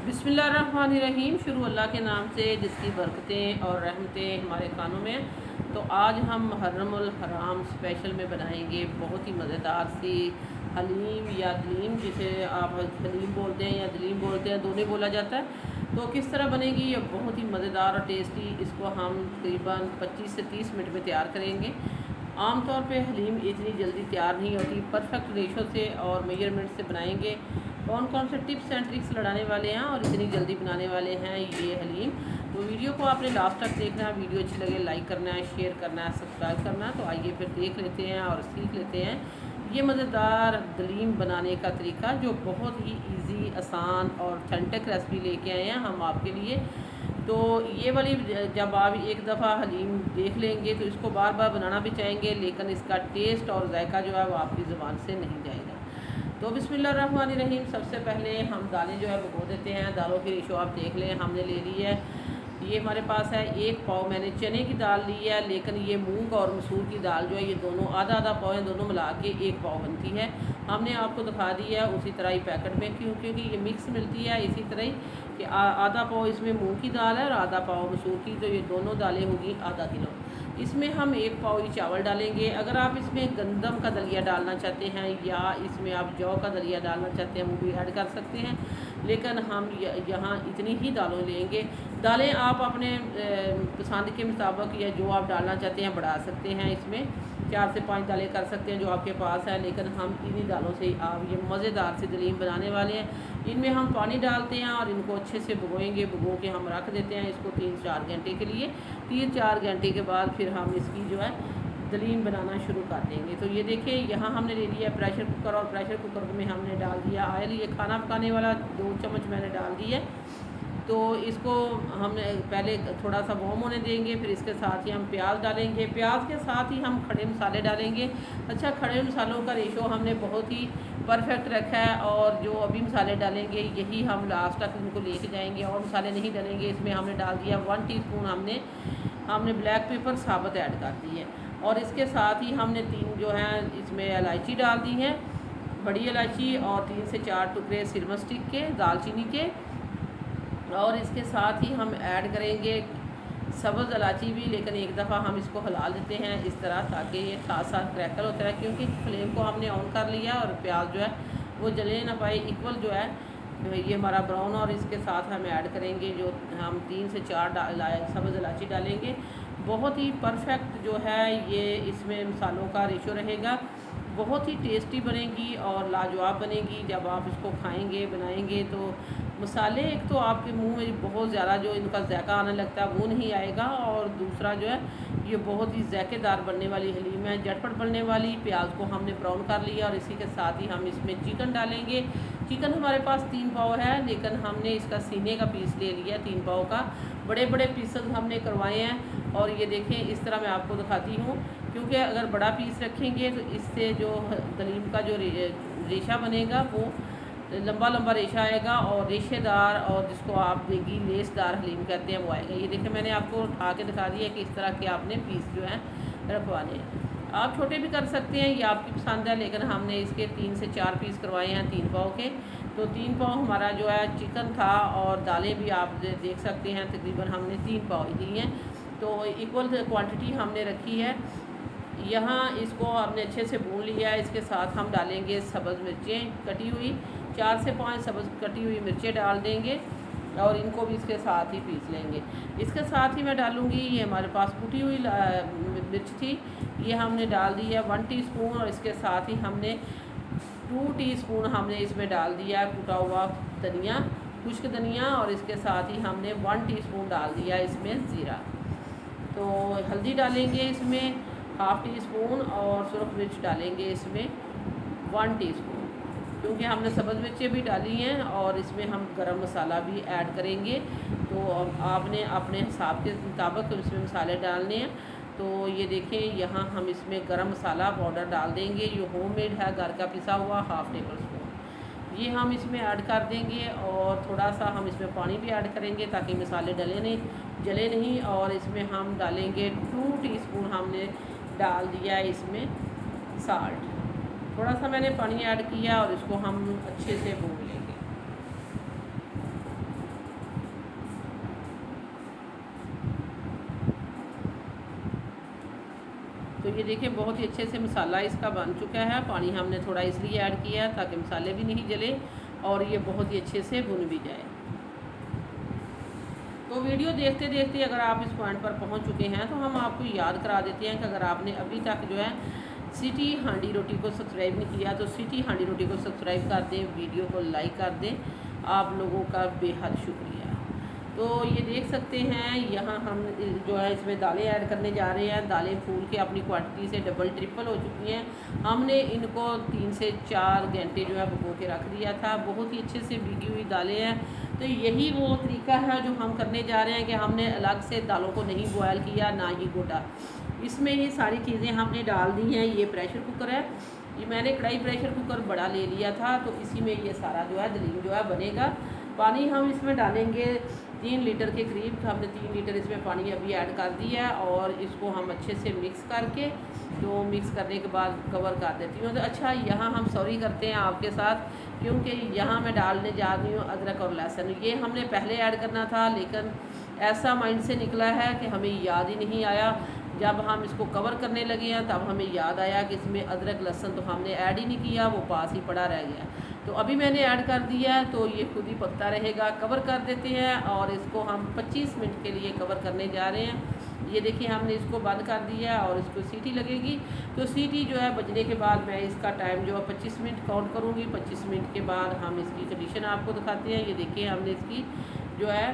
बिस्मिल्लाहिर्रहमानिर्रहीम। शुरू अल्लाह के नाम से जिसकी बरकतें और रहमतें हमारे कानों में। तो आज हम मुहर्रमुल हराम स्पेशल में बनाएंगे बहुत ही मज़ेदार सी हलीम या दलीम, जिसे आप हलीम बोलते हैं या दलीम बोलते हैं, दोनों बोला जाता है। तो किस तरह बनेगी ये बहुत ही मज़ेदार और टेस्टी। इसको हम तकरीबन 25 से 30 मिनट में तैयार करेंगे। आमतौर पे हलीम इतनी जल्दी तैयार नहीं होती। परफेक्ट रेशो से और मेजरमेंट से बनाएंगे। कौन कौन से टिप्स एंड ट्रिक्स लड़ाने वाले हैं और इतनी जल्दी बनाने वाले हैं ये हलीम। तो वीडियो को आपने लास्ट तक देखना है। वीडियो अच्छी लगे लाइक करना है, शेयर करना है, सब्सक्राइब करना है। तो आइए फिर देख लेते हैं और सीख लेते हैं ये मज़ेदार दलीम बनाने का तरीका, जो बहुत ही इजी, आसान और ऑथेंटिक रेसिपी लेके आए हैं हम आपके लिए। तो ये वाली जब आप एक दफ़ा हलीम देख लेंगे तो इसको बार बार बनाना भी चाहेंगे, लेकिन इसका टेस्ट और जायका जो है वो आपकी ज़ुबान से नहीं जाएगा। तो बिस्मिल्लाहिर्रहमानिर्रहीम। सबसे पहले हम दालें जो है भिगो देते हैं। दालों की रेशो आप देख लें, हमने ले ली है, ये हमारे पास है 1 पाव मैंने चने की दाल ली है, लेकिन ये मूंग और मसूर की दाल जो है ये दोनों आधा आधा पाव हैं, दोनों मिला के 1 पाव बनती है। हमने आपको दिखा दी है उसी तरह ही पैकेट में, क्योंकि ये मिक्स मिलती है इसी तरह ही कि आधा पाव इसमें मूंग की दाल है और आधा पाव मसूर की, तो ये दोनों दालें होगी आधा किलो। इसमें हम 1 पाव ही चावल डालेंगे। अगर आप इसमें गंदम का दलिया डालना चाहते हैं या इसमें आप जौ का दलिया डालना चाहते हैं वो भी ऐड कर सकते हैं, लेकिन हम यहाँ इतनी ही दालों लेंगे। दालें आप अपने पसंद के मुताबिक या जो आप डालना चाहते हैं बढ़ा सकते हैं। इसमें 4 से 5 दालें कर सकते हैं जो आपके पास है, लेकिन हम इन्हीं दालों से ही आप ये मज़ेदार सी दलीम बनाने वाले हैं। इनमें हम पानी डालते हैं और इनको अच्छे से भिगोएंगे। भिगो के हम रख देते हैं इसको 3-4 घंटे के लिए। 3-4 घंटे के बाद फिर हम इसकी जो है दलीम बनाना शुरू कर देंगे। तो ये देखिए यहाँ हमने ले लिया प्रेशर कुकर, और प्रेशर कुकर में हमने डाल दिया ऑयल। ये खाना पकाने वाला 2 चम्मच मैंने डाल दिया। तो इसको हम पहले थोड़ा सा वार्म होने देंगे, फिर इसके साथ ही हम प्याज डालेंगे। प्याज के साथ ही हम खड़े मसाले डालेंगे। अच्छा, खड़े मसालों का रेशो हमने बहुत ही परफेक्ट रखा है, और जो अभी मसाले डालेंगे यही हम लास्ट तक इनको लेके जाएंगे, और मसाले नहीं डालेंगे। इसमें हमने डाल दिया 1 टीस्पून हमने ब्लैक पेपर साबुत ऐड कर दी है, और इसके साथ ही हमने 3 जो हैं इसमें इलायची डाल दी है, बड़ी इलायची, और 3 से 4 टुकड़े सिरमन स्टिक के, दालचीनी के। और इसके साथ ही हम ऐड करेंगे सब्ज़ इलायची भी, लेकिन एक दफ़ा हम इसको हिला देते हैं इस तरह, ताकि ये साथ साथ क्रैकल होता है, क्योंकि फ्लेम को हमने ऑन कर लिया और प्याज जो है वो जले ना पाए, इक्वल जो है ये हमारा ब्राउन। और इसके साथ हम ऐड करेंगे जो हम 3 से 4 सब्ज़ इलायची डालेंगे। बहुत ही परफेक्ट जो है ये इसमें मसालों का रेशो रहेगा। बहुत ही टेस्टी बनेगी और लाजवाब बनेगी। जब आप इसको खाएंगे बनाएंगे तो मसाले एक तो आपके मुंह में बहुत ज़्यादा जो इनका जायका आने लगता है वो नहीं आएगा, और दूसरा जो है ये बहुत ही जायकेदार बनने वाली हलीम है, झटपट बनने वाली। प्याज को हमने ब्राउन कर लिया, और इसी के साथ ही हम इसमें चिकन डालेंगे। चिकन हमारे पास 3 पाव है, लेकिन हमने इसका सीने का पीस ले लिया 3 पाव का। बड़े बड़े पीसेस हमने करवाए हैं, और ये देखें इस तरह मैं आपको दिखाती हूँ, क्योंकि अगर बड़ा पीस रखेंगे तो इससे जो दलीम का जो रेशा बनेगा वो लंबा लंबा रेशा आएगा, और रेशेदार, और जिसको आप देगी लेसदार हलीम कहते हैं वो आएगा। ये देखिए मैंने आपको उठा के दिखा दिया कि इस तरह के आपने पीस जो हैं रखवाने हैं। आप छोटे भी कर सकते हैं, ये आपकी पसंद है, लेकिन हमने इसके 3 से 4 पीस करवाए हैं 3 पाव के। तो 3 पाव हमारा जो है चिकन था, और दालें भी आप देख सकते हैं तकरीबन हमने 3 पाव ही दी हैं। तो इक्वल क्वांटिटी हमने रखी है। यहाँ इसको हमने अच्छे से भून लिया है। इसके साथ हम डालेंगे सब्ज़ मिर्चें कटी हुई, 4 से 5 सब्ज़ कटी हुई मिर्चें डाल देंगे, और इनको भी इसके साथ ही पीस लेंगे। इसके साथ ही मैं डालूँगी, ये हमारे पास कुटी हुई मिर्च थी, ये हमने डाल दी है 1 टीस्पून, और इसके साथ ही हमने 2 टीस्पून हमने इसमें डाल दिया कुटा हुआ धनिया, खुश्क धनिया, और इसके साथ ही हमने 1 टीस्पून डाल दिया इसमें ज़ीरा। तो हल्दी डालेंगे इसमें 1/2 टीस्पून, और सुरख मिर्च डालेंगे इसमें 1 टीस्पून, क्योंकि हमने सब्ज़ मिर्चें भी डाली हैं, और इसमें हम गरम मसाला भी ऐड करेंगे। तो आपने अपने हिसाब के मुताबिक इसमें मसाले डालने हैं। तो ये देखें यहाँ हम इसमें गरम मसाला पाउडर डाल देंगे, ये होममेड है, घर का पिसा हुआ 1/2 टेबल स्पून ये हम इसमें ऐड कर देंगे। और थोड़ा सा हम इसमें पानी भी ऐड करेंगे ताकि मसाले जले नहीं। और इसमें हम डालेंगे 2 टीस्पून हमने डाल दिया है इसमें साल्ट। थोड़ा सा मैंने पानी ऐड किया और इसको हम अच्छे से भून लेंगे। ये देखिए बहुत ही अच्छे से मसाला इसका बन चुका है। पानी हमने थोड़ा इसलिए ऐड किया है ताकि मसाले भी नहीं जले और ये बहुत ही अच्छे से भुन भी जाए। तो वीडियो देखते देखते अगर आप इस पॉइंट पर पहुंच चुके हैं तो हम आपको याद करा देते हैं कि अगर आपने अभी तक जो है सिटी हांडी रोटी को सब्सक्राइब नहीं किया तो सिटी हांडी रोटी को सब्सक्राइब कर दें, वीडियो को लाइक कर दें। आप लोगों का बेहद शुक्रिया। तो ये देख सकते हैं यहाँ हम जो है इसमें दालें ऐड करने जा रहे हैं। दालें फूल के अपनी क्वांटिटी से डबल ट्रिपल हो चुकी हैं। हमने इनको 3 से 4 घंटे जो है भिगो के रख दिया था। बहुत ही अच्छे से भीगी हुई दालें हैं। तो यही वो तरीका है जो हम करने जा रहे हैं कि हमने अलग से दालों को नहीं बॉयल किया, ना ही गोटा। इसमें ये सारी चीज़ें हमने डाल दी हैं। ये प्रेशर कुकर है, ये मैंने कढ़ाई प्रेशर कुकर बड़ा ले लिया था, तो इसी में ये सारा जो है दलीम जो है बनेगा। पानी हम इसमें डालेंगे 3 लीटर के करीब। हमने 3 लीटर इसमें पानी अभी ऐड कर दिया है और इसको हम अच्छे से मिक्स करके, तो मिक्स करने के बाद कवर कर देती हूँ। तो अच्छा, यहाँ हम सॉरी करते हैं आपके साथ, क्योंकि यहाँ मैं डालने जा रही हूँ अदरक और लहसुन। ये हमने पहले ऐड करना था, लेकिन ऐसा माइंड से निकला है कि हमें याद ही नहीं आया। जब हम इसको कवर करने लगे हैं तब हमें याद आया कि इसमें अदरक लहसुन तो हमने ऐड ही नहीं किया, वो पास ही पड़ा रह गया। तो अभी मैंने ऐड कर दिया है, तो ये खुद ही पकता रहेगा। कवर कर देते हैं और इसको हम 25 मिनट के लिए कवर करने जा रहे हैं। ये देखिए हमने इसको बंद कर दिया और इसको सीटी लगेगी। तो सीटी जो है बजने के बाद मैं इसका टाइम जो है 25 मिनट काउंट करूँगी। 25 मिनट के बाद हम इसकी कंडीशन आपको दिखाते हैं। ये देखिए हमने इसकी जो है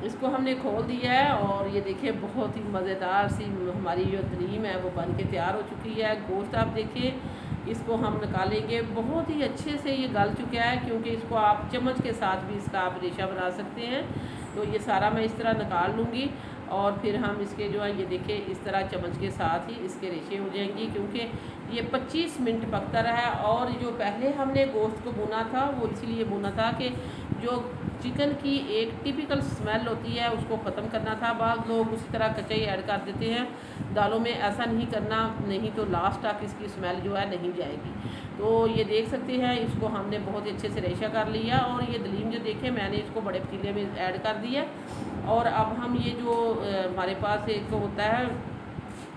इसको हमने खोल दिया है और ये देखिए बहुत ही मज़ेदार सी हमारी जो दलीम है वो बन के तैयार हो चुकी है। गोश्त आप देखिए, इसको हम निकालेंगे। बहुत ही अच्छे से ये गल चुका है, क्योंकि इसको आप चम्मच के साथ भी इसका आप रेशा बना सकते हैं। तो ये सारा मैं इस तरह निकाल लूँगी और फिर हम इसके जो है ये देखिए इस तरह चम्मच के साथ ही इसके रेशे हो जाएंगी, क्योंकि ये 25 मिनट पकता रहा। और जो पहले हमने गोश्त को भुना था वो इसीलिए भुना था कि जो चिकन की एक टिपिकल स्मेल होती है उसको ख़त्म करना था। बाद लोग उसी तरह कच्चा ही ऐड कर देते हैं दालों में, ऐसा नहीं करना, नहीं तो लास्ट तक इसकी स्मेल जो है नहीं जाएगी। तो ये देख सकते हैं इसको हमने बहुत ही अच्छे से रेशा कर लिया और ये दलीम जो देखें मैंने इसको बड़े पतीले में ऐड कर दिया। और अब हम ये जो हमारे पास एक होता है,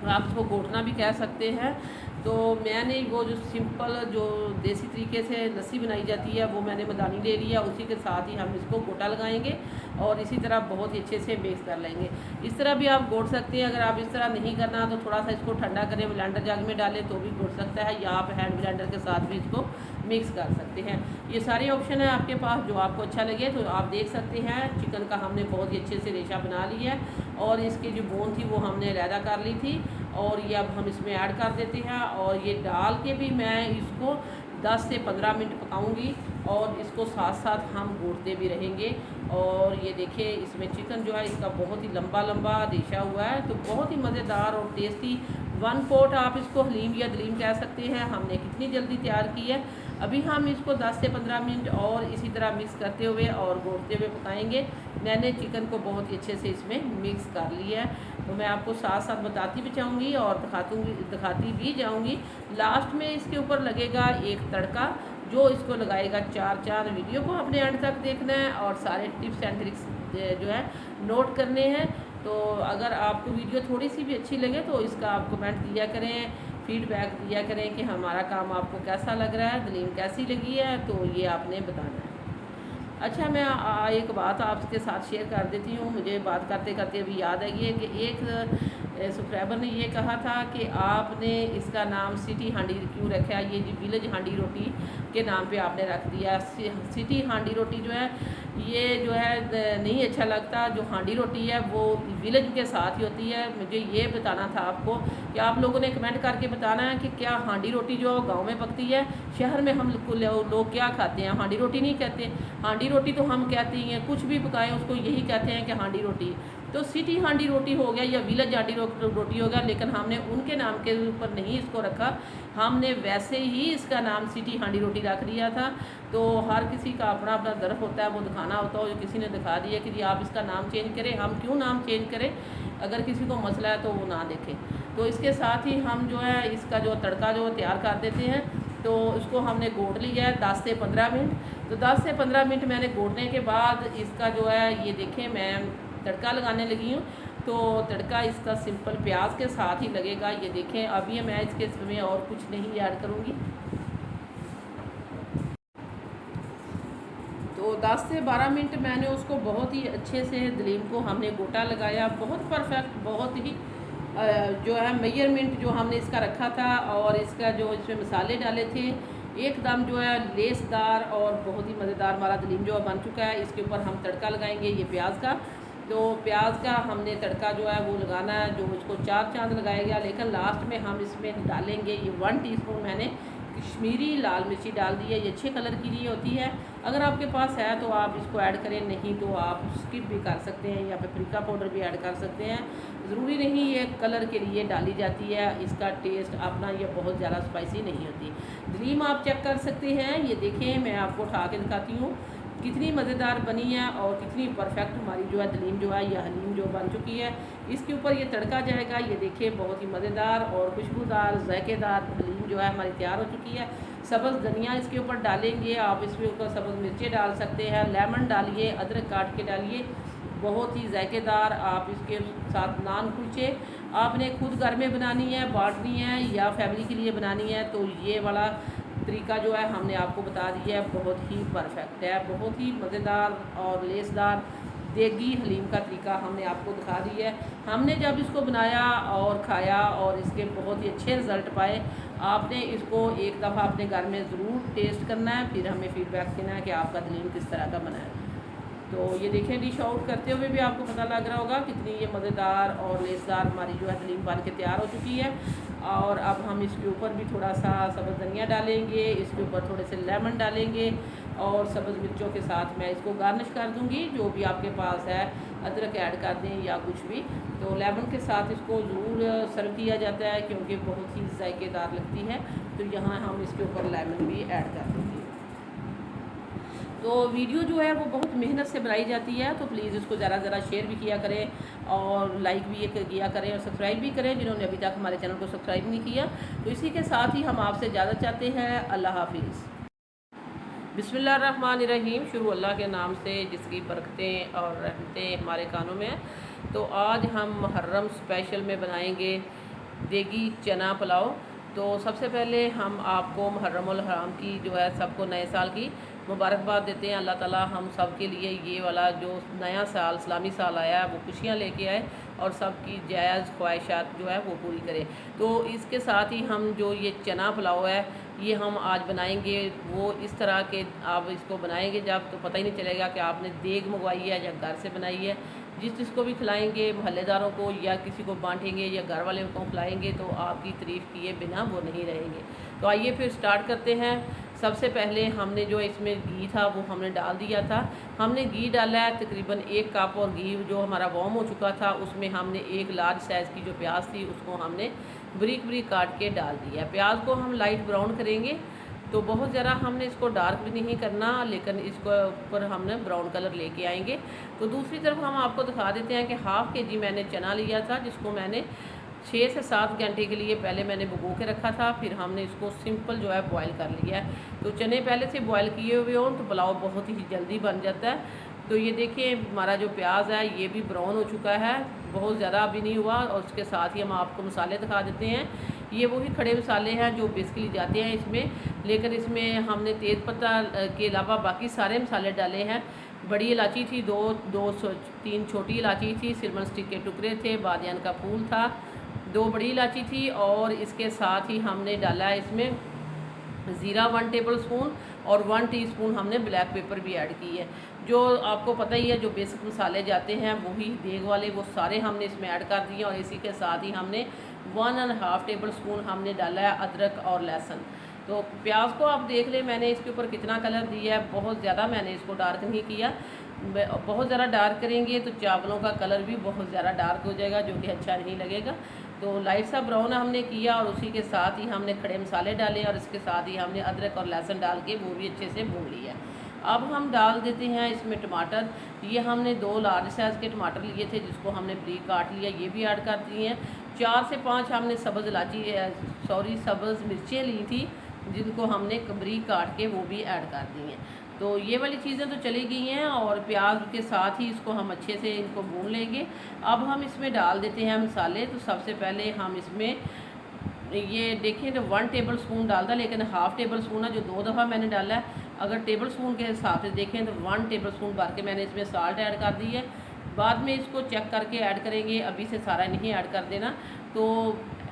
आप इसको घोटना भी कह सकते हैं, तो मैंने वो जो सिंपल जो देसी तरीके से लस्सी बनाई जाती है वो मैंने मदानी ले लिया। उसी के साथ ही हम इसको गोटा लगाएंगे और इसी तरह बहुत ही अच्छे से मिक्स कर लेंगे। इस तरह भी आप घोट सकते हैं। अगर आप इस तरह नहीं करना तो थोड़ा सा इसको ठंडा करें, ब्लेंडर जग में डालें तो भी घोट सकता है, या आप हैंड ब्लेंडर के साथ भी इसको मिक्स कर सकते हैं। ये सारे ऑप्शन है आपके पास, जो आपको अच्छा लगे। तो आप देख सकते हैं चिकन का हमने बहुत ही अच्छे से रेशा बना लिया है और इसकी जो बोन थी वो हमने अलहदा कर ली थी और ये अब हम इसमें ऐड कर देते हैं। और ये डाल के भी मैं इसको 10 से 15 मिनट पकाऊंगी और इसको साथ साथ हम घोटते भी रहेंगे। और ये देखिए इसमें चिकन जो है इसका बहुत ही लंबा लंबा रेशा हुआ है, तो बहुत ही मज़ेदार और टेस्टी 1 पोट आप इसको हलीम या दलीम कह सकते हैं। हमने कितनी जल्दी तैयार की है। अभी हम इसको 10 से 15 मिनट और इसी तरह मिक्स करते हुए और घोटते हुए पकाएंगे। मैंने चिकन को बहुत ही अच्छे से इसमें मिक्स कर लिया है, तो मैं आपको साथ साथ बताती भी जाऊँगी और दिखाती भी जाऊँगी। लास्ट में इसके ऊपर लगेगा एक तड़का जो इसको लगाएगा 4 चांद। वीडियो को अपने एंड तक देखना है और सारे टिप्स एंड ट्रिक्स जो है नोट करने हैं। तो अगर आपको वीडियो थोड़ी सी भी अच्छी लगे तो इसका आप कमेंट दिया करें, फीडबैक दिया करें कि हमारा काम आपको कैसा लग रहा है, दलीम कैसी लगी है, तो ये आपने बताना है। अच्छा, मैं एक बात आपके साथ शेयर कर देती हूँ। मुझे बात करते करते अभी याद आई है कि एक सब्सक्राइबर ने ये कहा था कि आपने इसका नाम सिटी हांडी क्यों रखा है। ये जी विलेज हांडी रोटी के नाम पे आपने रख दिया। सिटी हांडी रोटी जो है ये जो है नहीं अच्छा लगता। जो हांडी रोटी है वो विलेज के साथ ही होती है। मुझे ये बताना था आपको कि आप लोगों ने कमेंट करके बताना है कि क्या हांडी रोटी जो गांव में पकती है, शहर में हम लोग क्या खाते हैं, हांडी रोटी नहीं कहते। हांडी रोटी तो हम कहते ही हैं, कुछ भी पकाएं उसको यही कहते हैं कि हांडी रोटी। तो सिटी हांडी रोटी हो गया या विलेज हांडी रोटी हो गया, लेकिन हमने उनके नाम के ऊपर नहीं इसको रखा। हमने वैसे ही इसका नाम सिटी हांडी रोटी रख दिया था। तो हर किसी का अपना अपना दर्फ होता है, वो दिखाना होता है। किसी ने दिखा दिया कि जी आप इसका नाम चेंज करें, हम क्यों नाम चेंज करें, अगर किसी को मसला है तो वो ना देखें। तो इसके साथ ही हम जो है इसका जो तड़का जो तैयार कर देते हैं। तो इसको हमने घोट लिया है 10 से 15 मिनट। तो 10 से 15 मिनट मैंने घोटने के बाद इसका जो है ये देखें मैं तड़का लगाने लगी हूँ। तो तड़का इसका सिंपल प्याज के साथ ही लगेगा। ये देखें, अभी मैं इसमें और कुछ नहीं ऐड करूँगी। तो 10 से 12 मिनट मैंने उसको बहुत ही अच्छे से दलीम को हमने गोटा लगाया, बहुत परफेक्ट, बहुत ही जो है मेजरमेंट जो हमने इसका रखा था और इसका जो इसमें मसाले डाले थे एकदम जो है लेसदार और बहुत ही मज़ेदार हमारा दलीम जो बन चुका है। इसके ऊपर हम तड़का लगाएंगे ये प्याज का। तो प्याज का हमने तड़का जो है वो लगाना है, जो इसको 4 चांद लगाया गया, लेकिन लास्ट में हम इसमें डालेंगे ये 1 टीस्पून मैंने कश्मीरी लाल मिर्ची डाल दी है। ये अच्छे कलर के लिए होती है, अगर आपके पास है तो आप इसको ऐड करें, नहीं तो आप स्किप भी कर सकते हैं या पेपरिका पाउडर भी ऐड कर सकते हैं। ज़रूरी नहीं ये कलर के लिए डाली जाती है, इसका टेस्ट अपना ये बहुत ज़्यादा स्पाइसी नहीं होती। दलीम आप चेक कर सकते हैं, ये देखें मैं आपको उठा के दिखाती हूँ कितनी मज़ेदार बनी है और कितनी परफेक्ट हमारी जो है दलीम जो है या हलीम जो बन चुकी है। इसके ऊपर ये तड़का जाएगा, ये देखिए बहुत ही मज़ेदार और खुशबूदार जायकेदार हलीम जो है हमारी तैयार हो चुकी है। सब्ज़ धनिया इसके ऊपर डालेंगे, आप इसके ऊपर सब्ज़ मिर्चें डाल सकते हैं, लेमन डालिए, अदरक काट के डालिए, बहुत ही जायकेदार। आप इसके साथ नान कुलचे आपने खुद घर में बनानी है, बांटनी है या फैमिली के लिए बनानी है, तो ये वाला तरीका जो है हमने आपको बता दिया है, बहुत ही परफेक्ट है, बहुत ही मज़ेदार और लेसदार देगी हलीम का तरीका हमने आपको दिखा दिया है। हमने जब इसको बनाया और खाया और इसके बहुत ही अच्छे रिज़ल्ट पाए। आपने इसको एक दफ़ा अपने घर में ज़रूर टेस्ट करना है, फिर हमें फ़ीडबैक देना है कि आपका दलीम किस तरह का बना है। तो ये देखें, डिश आउट करते हुए भी आपको पता लग रहा होगा कितनी ये मज़ेदार और लेसदार हमारी जो है दलीम बन के तैयार हो चुकी है। और अब हम इसके ऊपर भी थोड़ा सा सब्ज़ धनिया डालेंगे, इसके ऊपर थोड़े से लेमन डालेंगे और सब्ज़ मिर्चों के साथ मैं इसको गार्निश कर दूंगी। जो भी आपके पास है अदरक ऐड कर दें या कुछ भी, तो लेमन के साथ इसको ज़रूर सर्व किया जाता है क्योंकि बहुत ही जायकेदार लगती है। तो यहाँ हम इसके ऊपर लेमन भी ऐड कर देंगे। तो वीडियो जो है वो बहुत मेहनत से बनाई जाती है, तो प्लीज़ इसको ज़रा शेयर भी किया करें और लाइक भी किया करें और सब्सक्राइब भी करें जिन्होंने अभी तक हमारे चैनल को सब्सक्राइब नहीं किया। तो इसी के साथ ही हम आपसे इजाज़त चाहते हैं। अल्लाह हाफिज़। बिस्मिल्लाहिर्रहमानिर्रहीम। शुरू अल्लाह के नाम से जिसकी बरकतें और रहमतें हमारे कानों में हैं। तो आज हम मुहर्रम स्पेशल में बनाएंगे देगी चना पुलाव। तो सबसे पहले हम आपको मुहर्रमुल हराम की जो है सबको नए साल की मुबारकबाद देते हैं। अल्लाह ताला हम सब के लिए ये वाला जो नया साल इस्लामी साल आया है वो खुशियाँ लेके आए और सबकी जायज़ ख्वाहिशात जो है वो पूरी करे। तो इसके साथ ही हम जो ये चना पुलाव है ये हम आज बनाएंगे, वो इस तरह के आप इसको बनाएंगे जब तो पता ही नहीं चलेगा कि आपने देग मंगवाई है या घर से बनाई है। जिसको भी खिलाएंगे, मोहल्लेदारों को या किसी को बांटेंगे या घर वाले को खिलाएंगे तो आपकी तारीफ़ किए बिना वो नहीं रहेंगे। तो आइए फिर स्टार्ट करते हैं। सबसे पहले हमने जो इसमें घी था वो हमने डाल दिया था। हमने घी डाला है तकरीबन 1 कप और घी जो हमारा वार्म हो चुका था उसमें हमने एक लार्ज साइज़ की जो प्याज थी उसको हमने बारीक बारीक काट के डाल दिया। प्याज को हम लाइट ब्राउन करेंगे, तो बहुत ज़रा हमने इसको डार्क भी नहीं करना, लेकिन इसको ऊपर हमने ब्राउन कलर लेके आएंगे। तो दूसरी तरफ हम आपको दिखा देते हैं कि हाफ़ के जी मैंने चना लिया था जिसको मैंने 6 से 7 घंटे के लिए पहले मैंने भिगो के रखा था, फिर हमने इसको सिंपल जो है बॉयल कर लिया है। तो चने पहले से बॉयल किए हुए हों तो पुलाव बहुत ही जल्दी बन जाता है। तो ये देखिए हमारा जो प्याज है ये भी ब्राउन हो चुका है, बहुत ज़्यादा अभी नहीं हुआ। और उसके साथ ही हम आपको मसाले दिखा देते हैं। ये वही खड़े मसाले हैं जो बेसिकली जाते हैं इसमें, लेकिन इसमें हमने तेज़पत्ता के अलावा बाकी सारे मसाले डाले हैं। बड़ी इलायची थी, दो 3 छोटी इलायची थी, सिल्वर स्टिक के टुकड़े थे, बादियान का फूल था, 2 बड़ी इलायची थी और इसके साथ ही हमने डाला है इसमें ज़ीरा 1 टेबल स्पून और 1 टीस्पून हमने ब्लैक पेपर भी ऐड की है। जो आपको पता ही है जो बेसिक मसाले जाते हैं वही देग वाले वो सारे हमने इसमें ऐड कर दिए। और इसी के साथ ही हमने 1.5 टेबल स्पून हमने डाला है अदरक और लहसुन। तो प्याज को आप देख लें मैंने इसके ऊपर कितना कलर दिया है, बहुत ज़्यादा मैंने इसको डार्क नहीं किया। बहुत ज़्यादा डार्क करेंगे तो चावलों का कलर भी बहुत ज़्यादा डार्क हो जाएगा जो कि अच्छा नहीं लगेगा। तो लाइट सा ब्राउन हमने किया और उसी के साथ ही हमने खड़े मसाले डाले और इसके साथ ही हमने अदरक और लहसुन डाल के वो भी अच्छे से भून लिया। अब हम डाल देते हैं इसमें टमाटर। ये हमने 2 लार्ज साइज़ के टमाटर लिए थे जिसको हमने बारीक काट लिया, ये भी ऐड कर दिए हैं। 4 से 5 हमने सब्ज़ मिर्चें ली थी जिनको हमने बारीक काट के वो भी ऐड कर दी हैं। तो ये वाली चीज़ें तो चली गई हैं और प्याज के साथ ही इसको हम अच्छे से इनको भून लेंगे। अब हम इसमें डाल देते हैं मसाले। तो सबसे पहले हम इसमें ये देखें तो 1 टेबल स्पून डालता, लेकिन हाफ़ टेबल स्पून है जो 2 दफ़ा मैंने डाला है। अगर टेबल स्पून के हिसाब से देखें तो 1 टेबल स्पून भर के मैंने इसमें साल्ट ऐड कर दी है। बाद में इसको चेक करके ऐड करेंगे, अभी से सारा नहीं ऐड कर देना। तो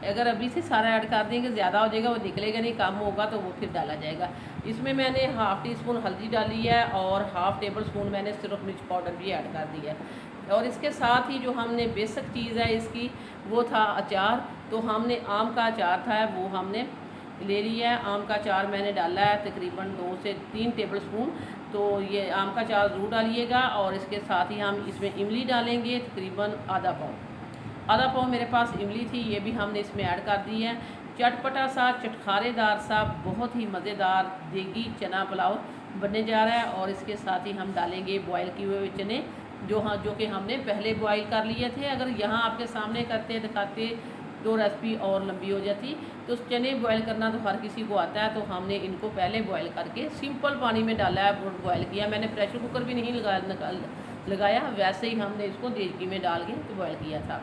अगर अभी से सारा ऐड कर देंगे ज़्यादा हो जाएगा, वो निकलेगा नहीं, कम होगा तो वो फिर डाला जाएगा। इसमें मैंने हाफ़ टी स्पून हल्दी डाली है और हाफ़ टेबल स्पून मैंने सिर्फ मिर्च पाउडर भी ऐड कर दिया है। और इसके साथ ही जो हमने बेसिक चीज़ है इसकी, वो था अचार। तो हमने आम का अचार था वो हमने ले लिया है। आम का अचार मैंने डाला है तकरीबन 2 से 3 टेबल स्पून। तो ये आम का अचार ज़रूर डालिएगा। और इसके साथ ही हम इसमें इमली डालेंगे तकरीबन आधा पाव मेरे पास इमली थी, ये भी हमने इसमें ऐड कर दी है। चटपटा सा चटखारेदार सा बहुत ही मज़ेदार देगी चना पुलाव बनने जा रहा है। और इसके साथ ही हम डालेंगे बॉयल किए हुए चने जो कि हमने पहले बॉयल कर लिए थे। अगर यहाँ आपके सामने करते दिखाते तो रेसिपी और लंबी हो जाती। तो चने बॉयल करना तो हर किसी को आता है, तो हमने इनको पहले बॉयल करके सिंपल पानी में डाला है, बॉयल किया। मैंने प्रेशर कुकर भी नहीं लगाया, वैसे ही हमने इसको देचकी में डाल के तो बॉयल किया था।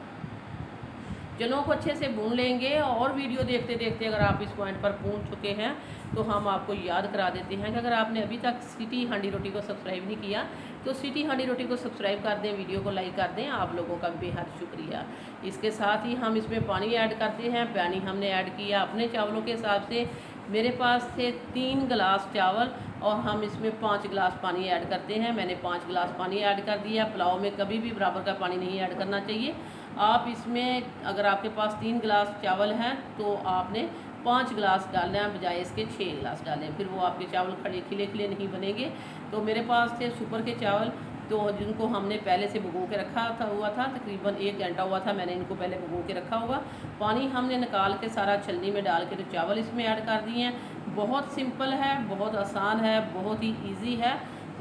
चनों को अच्छे से भून लेंगे। और वीडियो देखते देखते अगर आप इस पॉइंट पर पहुंच चुके हैं तो हम आपको याद करा देते हैं कि अगर आपने अभी तक सिटी हांडी रोटी को सब्सक्राइब नहीं किया तो सिटी हांडी रोटी को सब्सक्राइब कर दें, वीडियो को लाइक कर दें। आप लोगों का बेहद शुक्रिया। इसके साथ ही हम इसमें पानी ऐड करते हैं। पानी हमने ऐड किया अपने चावलों के हिसाब से। मेरे पास थे 3 गिलास चावल और हम इसमें 5 गिलास पानी ऐड करते हैं। मैंने 5 गिलास पानी ऐड कर दिया। पुलाव में कभी भी बराबर का पानी नहीं ऐड करना चाहिए। आप इसमें अगर आपके पास 3 गिलास चावल हैं तो आपने 5 गिलास डालना है, बजाय इसके 6 गिलास डालें, फिर वो आपके चावल खड़े खिले खिले नहीं बनेंगे। तो मेरे पास थे सुपर के चावल, तो जिनको हमने पहले से भिगो के रखा हुआ था, तकरीबन 1 घंटा हुआ था मैंने इनको पहले भिगो के रखा हुआ। पानी हमने निकाल के सारा छलनी में डाल के तो चावल इसमें ऐड कर दिए हैं। बहुत सिंपल है, बहुत आसान है, बहुत ही ईजी है।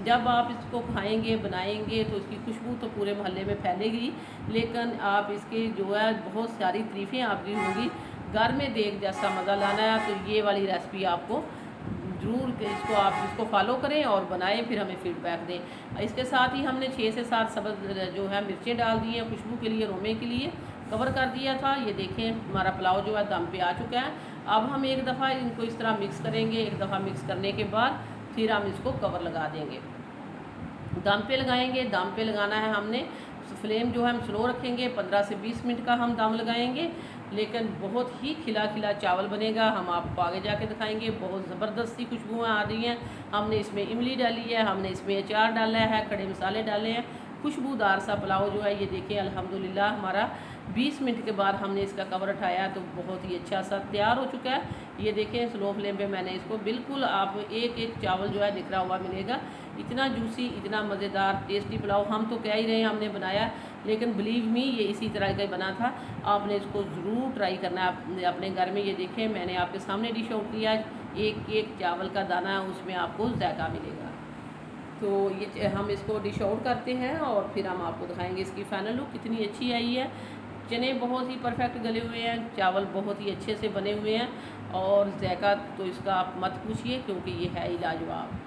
जब आप इसको खाएंगे बनाएंगे तो इसकी खुशबू तो पूरे मोहल्ले में फैलेगी, लेकिन आप इसके जो है बहुत सारी तारीफ़ें आपकी होंगी। घर में देख जैसा मज़ा लाना है तो ये वाली रेसिपी आपको ज़रूर इसको फॉलो करें और बनाएं, फिर हमें फीडबैक दें। इसके साथ ही हमने 6 से 7 सब्ज़ जो है मिर्चें डाल दी हैं खुशबू के लिए, रोमे के लिए कवर कर दिया था। ये देखें हमारा पुलाव जो है दम पे आ चुका है। अब हम एक दफ़ा इनको इस तरह मिक्स करेंगे। एक दफ़ा मिक्स करने के बाद फिर हम इसको कवर लगा देंगे, दम पे लगाएंगे। दम पे लगाना है हमने, फ्लेम जो है हम स्लो रखेंगे। 15 से 20 मिनट का हम दम लगाएंगे, लेकिन बहुत ही खिला खिला चावल बनेगा। हम आपको आगे जाके दिखाएंगे। बहुत ज़बरदस्ती खुशबुएँ आ रही हैं। हमने इसमें इमली डाली है, हमने इसमें अचार डाला है, खड़े मसाले डाले हैं। खुशबूदार सा पुलाव जो है ये देखिए अल्हम्दुलिल्लाह हमारा 20 मिनट के बाद हमने इसका कवर उठाया तो बहुत ही अच्छा सा तैयार हो चुका है। ये देखें स्लो फ्लेम पे मैंने इसको बिल्कुल, आप एक एक चावल जो है निखरा हुआ मिलेगा। इतना जूसी, इतना मज़ेदार टेस्टी पुलाव हम तो कह ही रहे हैं हमने बनाया, लेकिन बिलीव मी ये इसी तरह का बना था। आपने इसको ज़रूर ट्राई करना है अपने घर में। ये देखें मैंने आपके सामने डिश आउट किया, एक एक चावल का दाना उसमें आपको जायका मिलेगा। तो ये हम इसको डिश आउट करते हैं और फिर हम आपको दिखाएंगे इसकी फ़ाइनल लुक कितनी अच्छी आई है। चने बहुत ही परफेक्ट गले हुए हैं, चावल बहुत ही अच्छे से बने हुए हैं और जायका तो इसका आप मत पूछिए क्योंकि ये है ही लाजवाब।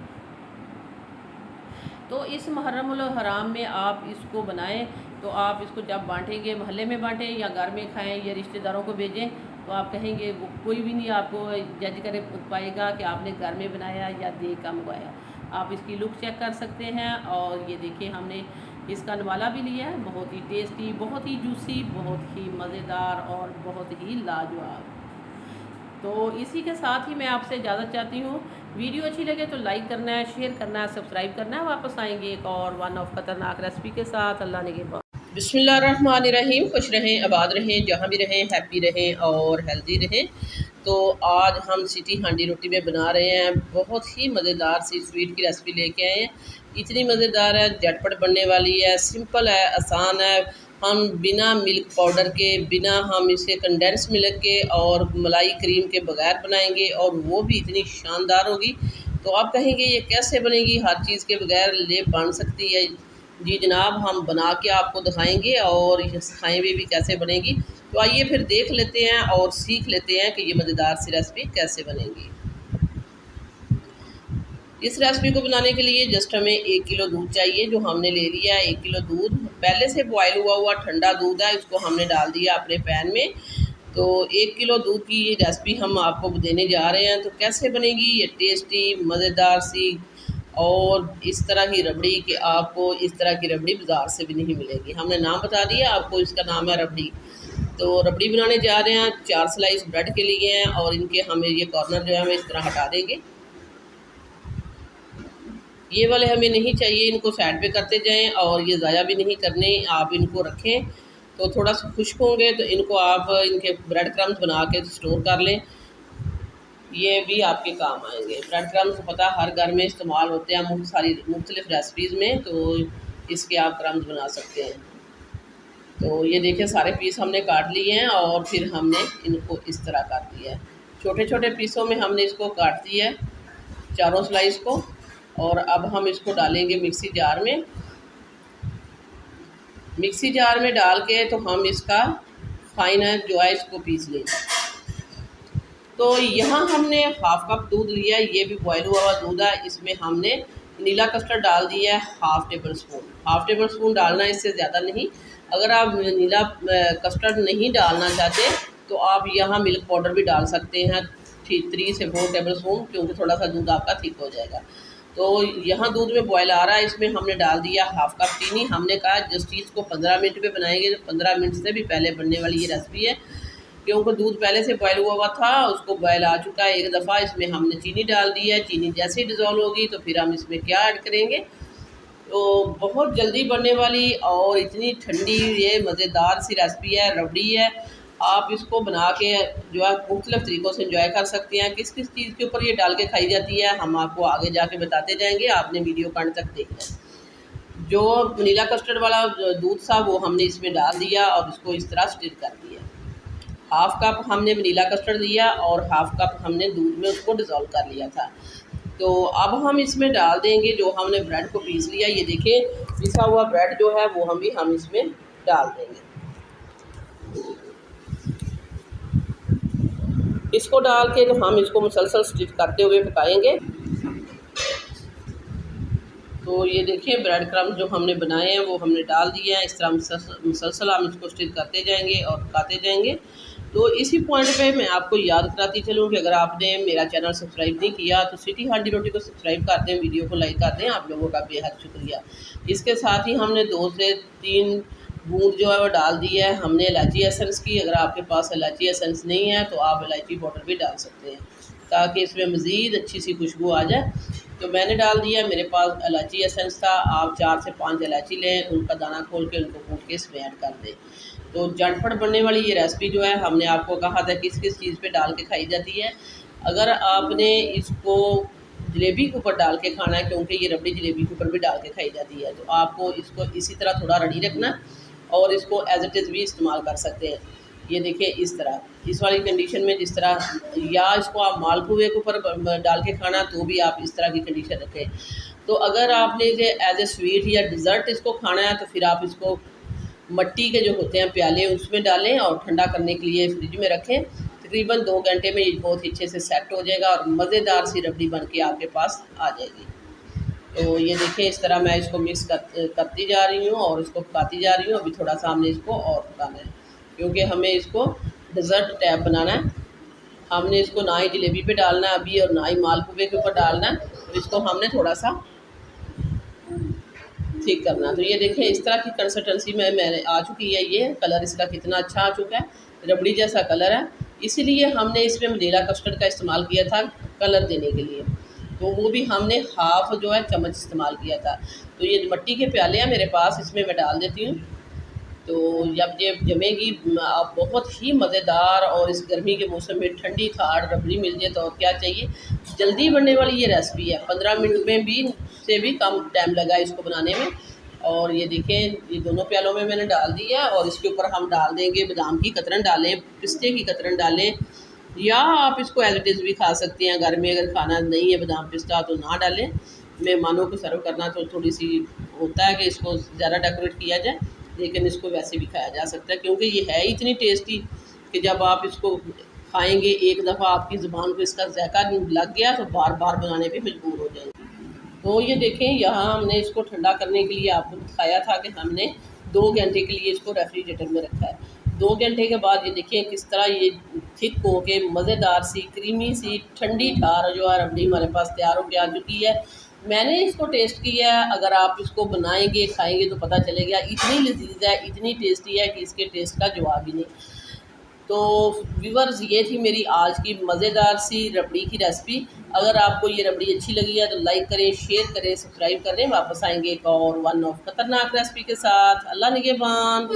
तो इस मुहर्रमुल हराम में आप इसको बनाएं। तो आप इसको जब बांटेंगे मोहल्ले में बांटें या घर में खाएं या रिश्तेदारों को भेजें तो आप कहेंगे वो कोई भी नहीं आपको जज कर पाएगा कि आपने घर में बनाया या देख का मंगवाया। आप इसकी लुक चेक कर सकते हैं। और ये देखिए हमने इसका नवाला भी लिया है, बहुत ही टेस्टी, बहुत ही जूसी, बहुत ही मज़ेदार और बहुत ही लाजवाब। तो इसी के साथ ही मैं आपसे इजाज़त चाहती हूँ। वीडियो अच्छी लगे तो लाइक करना है, शेयर करना है, सब्सक्राइब करना है। वापस आएंगे एक और वन ऑफ ख़तरनाक रेसिपी के साथ। अल्लाह ने के बाद बिस्मिल्लाहिर्रहमानिर्रहीम। खुश रहें, आबाद रहें, जहाँ भी रहें, हैप्पी रहें और हेल्दी रहें। तो आज हम सिटी हांडी रोटी में बना रहे हैं बहुत ही मज़ेदार सी स्वीट की रेसिपी लेके आए हैं। इतनी मज़ेदार है, झटपट बनने वाली है, सिंपल है, आसान है। हम बिना मिल्क पाउडर के, बिना हम इसे कंडेंस मिल्क के और मलाई क्रीम के बगैर बनाएंगे और वो भी इतनी शानदार होगी। तो आप कहेंगे ये कैसे बनेगी, हर चीज़ के बगैर ले बन सकती है? जी जनाब, हम बना के आपको दिखाएंगे और सिखाएंगे भी कैसे बनेगी। तो आइए फिर देख लेते हैं और सीख लेते हैं कि ये मज़ेदार सी रेसिपी कैसे बनेगी। इस रेसिपी को बनाने के लिए जस्ट हमें 1 किलो दूध चाहिए, जो हमने ले लिया है 1 किलो दूध। पहले से बॉयल हुआ हुआ ठंडा दूध है, इसको हमने डाल दिया अपने पैन में। तो 1 किलो दूध की ये रेसिपी हम आपको देने जा रहे हैं। तो कैसे बनेगी ये टेस्टी मज़ेदार सी और इस तरह की रबड़ी कि आपको इस तरह की रबड़ी बाज़ार से भी नहीं मिलेगी। हमने नाम बता दिया आपको, इसका नाम है रबड़ी। तो रबड़ी बनाने जा रहे हैं। 4 स्लाइस ब्रेड के लिए हैं और इनके हमें ये कॉर्नर जो है हमें इस तरह हटा देंगे। ये वाले हमें नहीं चाहिए, इनको साइड पे करते जाएं और ये ज़ाया भी नहीं करने। आप इनको रखें तो थोड़ा सा खुश्क होंगे तो इनको आप इनके ब्रेड क्रम्स बना के स्टोर कर लें, ये भी आपके काम आएंगे। ब्रेड क्रम्स पता हर घर में इस्तेमाल होते हैं मुख्तलिफ रेसिपीज़ में, तो इसके आप क्रम्स बना सकते हैं। तो ये देखिए सारे पीस हमने काट लिए हैं और फिर हमने इनको इस तरह काट दिया है। छोटे छोटे पीसों में हमने इसको काट दिया है, चारों स्लाइस को। और अब हम इसको डालेंगे मिक्सी जार में। मिक्सी जार में डाल के तो हम इसका फाइन जो है इसको पीस लेंगे। तो यहाँ हमने हाफ कप दूध लिया है, ये भी बॉयल हुआ हुआ दूध है। इसमें हमने नीला कस्टर्ड डाल दिया है half table spoon. Half table spoon डालना, इससे ज़्यादा नहीं। अगर आप नीला कस्टर्ड नहीं डालना चाहते तो आप यहाँ मिल्क पाउडर भी डाल सकते हैं, 3 से 4 टेबल स्पून, क्योंकि थोड़ा सा दूध आपका थिक हो जाएगा। तो यहाँ दूध में बॉयल आ रहा है, इसमें हमने डाल दिया हाफ कप चीनी। हमने कहा जस्ट इसको 15 मिनट पे बनाएंगे, तो 15 मिनट से भी पहले बनने वाली ये रेसिपी है, क्योंकि दूध पहले से बॉयल हुआ था, उसको बॉयल आ चुका है एक दफ़ा। इसमें हमने चीनी डाल दी है। चीनी जैसे ही डिज़ोल्व होगी तो फिर हम इसमें क्या ऐड करेंगे, तो बहुत जल्दी बनने वाली और इतनी ठंडी ये मज़ेदार सी रेसिपी है, रबड़ी है। आप इसको बना के जो है मुख्तलिफ़ तरीक़ों से इंजॉय कर सकते हैं। किस किस चीज़ के ऊपर ये डाल के खाई जाती है हम आपको आगे जाके बताते जाएंगे, आपने वीडियो को अंत तक देखना है। जो वनीला कस्टर्ड वाला दूध था वो हमने इसमें डाल दिया और इसको इस तरह स्टिर कर दिया। हाफ़ कप हमने वनीला कस्टर्ड दिया और हाफ़ कप हमने दूध में उसको डिज़ोल्व कर लिया था। तो अब हम इसमें डाल देंगे जो हमने ब्रेड को पीस लिया। ये देखें पिसा हुआ ब्रेड जो है वो हम इसमें डाल देंगे। इसको डाल के तो हम इसको मुसलसल स्टिच करते हुए पकाएंगे। तो ये देखिए ब्रेड क्रम्स जो हमने बनाए हैं वो हमने डाल दिए हैं। इस तरह मुसलसल हम इसको स्टिच करते जाएंगे और पकाते जाएंगे। तो इसी पॉइंट पे मैं आपको याद कराती चलूँ कि अगर आपने मेरा चैनल सब्सक्राइब नहीं किया तो सिटी हांडी रोटी को सब्सक्राइब कर दें, वीडियो को लाइक कर दें। आप लोगों का बेहद शुक्रिया। इसके साथ ही हमने 2 से 3 बूंद जो है वो डाल दी है हमने इलायची एसेंस की। अगर आपके पास इलायची एसेंस नहीं है तो आप इलायची पाउडर भी डाल सकते हैं, ताकि इसमें मज़ीद अच्छी सी खुशबू आ जाए। तो मैंने डाल दिया, मेरे पास इलायची एसेंस था। आप 4 से 5 इलायची लें, उनका दाना खोल के उनको कूट के इसमें ऐड कर दें। तो झटपट बनने वाली ये रेसिपी जो है हमने आपको कहा था किस किस चीज़ पे डाल के खाई जाती है। अगर आपने इसको जलेबी के ऊपर डाल के खाना है, क्योंकि ये रबड़ी जलेबी के ऊपर भी डाल के खाई जाती है, तो आपको इसको इसी तरह थोड़ा रेडी रखना और इसको एज इट इज़ भी इस्तेमाल कर सकते हैं। ये देखिए इस तरह, इस वाली कंडीशन में जिस तरह, या इसको आप मालपुए के ऊपर डाल के खाना तो भी आप इस तरह की कंडीशन रखें। तो अगर आपने इसे एज ए स्वीट या डिज़र्ट इसको खाना है तो फिर आप इसको मट्टी के जो होते हैं प्याले उसमें डालें और ठंडा करने के लिए फ्रिज में रखें। तकरीबन 2 घंटे में ये बहुत अच्छे से सेट हो जाएगा और मज़ेदार सी रबड़ी बन के आपके पास आ जाएगी। तो ये देखिए इस तरह मैं इसको मिक्स करती जा रही हूँ और इसको पकाती जा रही हूँ। अभी थोड़ा सा हमने इसको और पकाना है, क्योंकि हमें इसको डिज़र्ट टाइप बनाना है। हमने इसको ना ही जलेबी पे डालना है अभी और ना ही मालपुए के ऊपर डालना है, तो इसको हमने थोड़ा सा ठीक करना। तो ये देखें इस तरह की कंसिस्टेंसी में मैंने आ चुकी है। ये कलर इसका कितना अच्छा आ चुका है, रबड़ी जैसा कलर है। इसीलिए हमने इसमें वनीला कस्टर्ड का इस्तेमाल किया था कलर देने के लिए, तो वो भी हमने हाफ़ जो है चम्मच इस्तेमाल किया था। तो ये मट्टी के प्याले हैं मेरे पास, इसमें मैं डाल देती हूँ। तो जब ये जमेगी बहुत ही मज़ेदार और इस गर्मी के मौसम में ठंडी खाड़ रबड़ी मिल जाए तो और क्या चाहिए। जल्दी बनने वाली ये रेसिपी है, 15 मिनट में भी से भी कम टाइम लगा इसको बनाने में। और ये देखें ये दोनों प्यालों में मैंने डाल दिया और इसके ऊपर हम डाल देंगे बादाम की कतरन डालें, पिस्ते की कतरन डालें, या आप इसको एज इट इज़ भी खा सकते हैं। घर में अगर खाना नहीं है बादाम पिस्ता तो ना डालें। मेहमानों को सर्व करना तो थोड़ी सी होता है कि इसको ज़्यादा डेकोरेट किया जाए, लेकिन इसको वैसे भी खाया जा सकता है, क्योंकि ये है इतनी टेस्टी कि जब आप इसको खाएंगे एक दफ़ा आपकी ज़ुबान को इसका जायका लग गया तो बार बार बनाने पे मजबूर हो जाएंगे। तो ये देखें, यहाँ हमने इसको ठंडा करने के लिए आपको दिखाया था कि हमने 2 घंटे के लिए इसको रेफ्रिजरेटर में रखा है। 2 घंटे के बाद ये देखें किस तरह ये थिक हो के मज़ेदार सी क्रीमी सी ठंडी ठार जो है रबड़ी हमारे पास तैयार हो के आ चुकी है। मैंने इसको टेस्ट किया है, अगर आप इसको बनाएंगे खाएंगे तो पता चलेगा, इतनी लजीज है, इतनी टेस्टी है कि इसके टेस्ट का जवाब ही नहीं। तो व्यूवर्स, ये थी मेरी आज की मज़ेदार सी रबड़ी की रेसिपी। अगर आपको ये रबड़ी अच्छी लगी है तो लाइक करें, शेयर करें, सब्सक्राइब करें। वापस आएंगे एक और वन ऑफ खतरनाक रेसिपी के साथ। अल्लाह निगहबान।